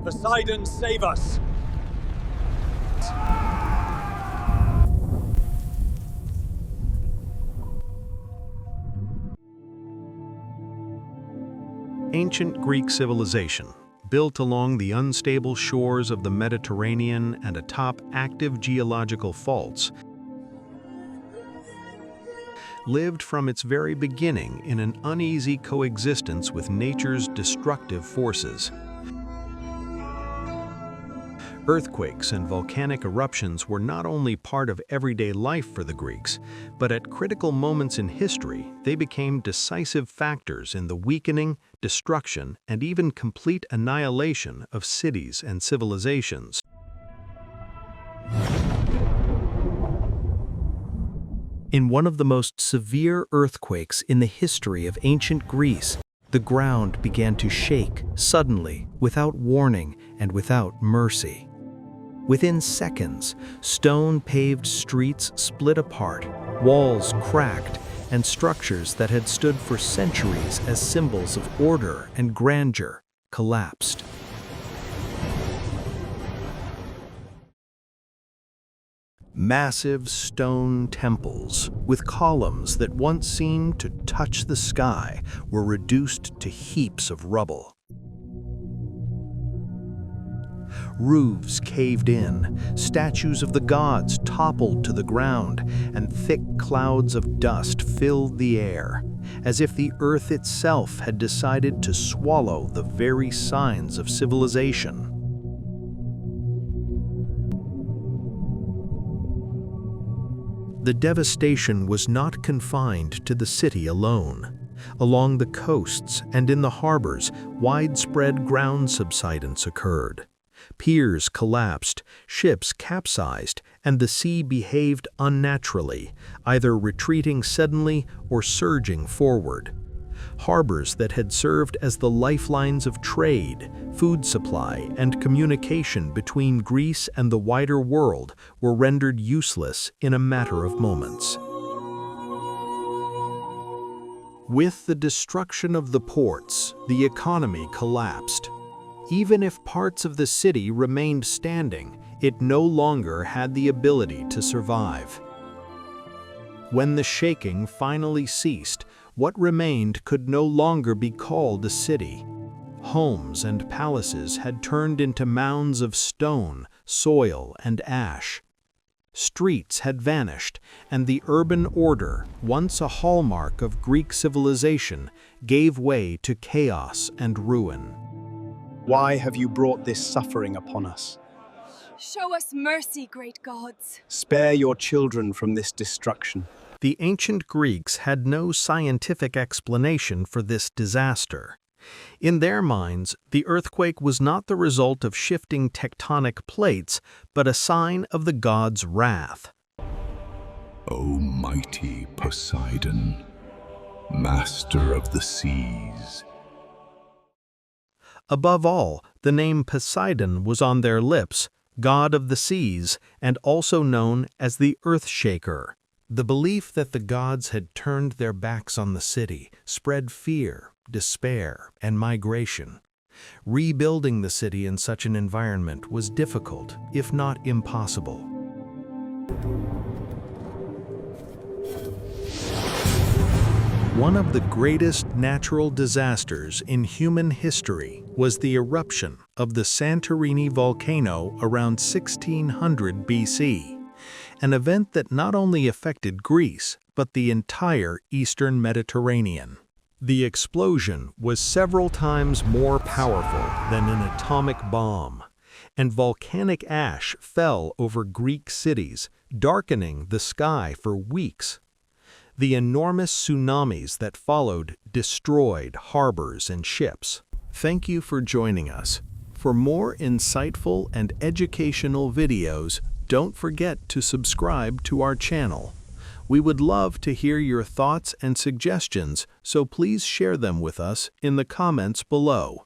Poseidon, save us! Ancient Greek civilization, built along the unstable shores of the Mediterranean and atop active geological faults, lived from its very beginning in an uneasy coexistence with nature's destructive forces. Earthquakes and volcanic eruptions were not only part of everyday life for the Greeks, but at critical moments in history, they became decisive factors in the weakening, destruction, and even complete annihilation of cities and civilizations. In one of the most severe earthquakes in the history of ancient Greece, the ground began to shake suddenly, without warning and without mercy. Within seconds, stone-paved streets split apart, walls cracked, and structures that had stood for centuries as symbols of order and grandeur collapsed. Massive stone temples, with columns that once seemed to touch the sky, were reduced to heaps of rubble. Roofs caved in, statues of the gods toppled to the ground, and thick clouds of dust filled the air, as if the earth itself had decided to swallow the very signs of civilization. The devastation was not confined to the city alone. Along the coasts and in the harbors, widespread ground subsidence occurred. Piers collapsed, ships capsized, and the sea behaved unnaturally, either retreating suddenly or surging forward. Harbors that had served as the lifelines of trade, food supply, and communication between Greece and the wider world were rendered useless in a matter of moments. With the destruction of the ports, the economy collapsed. Even if parts of the city remained standing, it no longer had the ability to survive. When the shaking finally ceased, what remained could no longer be called a city. Homes and palaces had turned into mounds of stone, soil, and ash. Streets had vanished, and the urban order, once a hallmark of Greek civilization, gave way to chaos and ruin. Why have you brought this suffering upon us? Show us mercy, great gods. Spare your children from this destruction. The ancient Greeks had no scientific explanation for this disaster. In their minds, the earthquake was not the result of shifting tectonic plates, but a sign of the gods' wrath. O mighty Poseidon, master of the seas. Above all, the name Poseidon was on their lips, god of the seas, and also known as the Earthshaker. The belief that the gods had turned their backs on the city spread fear, despair, and migration. Rebuilding the city in such an environment was difficult, if not impossible. One of the greatest natural disasters in human history was the eruption of the Santorini volcano around 1600 BC, an event that not only affected Greece, but the entire eastern Mediterranean. The explosion was several times more powerful than an atomic bomb, and volcanic ash fell over Greek cities, darkening the sky for weeks. The enormous tsunamis that followed destroyed harbors and ships. Thank you for joining us. For more insightful and educational videos, don't forget to subscribe to our channel. We would love to hear your thoughts and suggestions, so please share them with us in the comments below.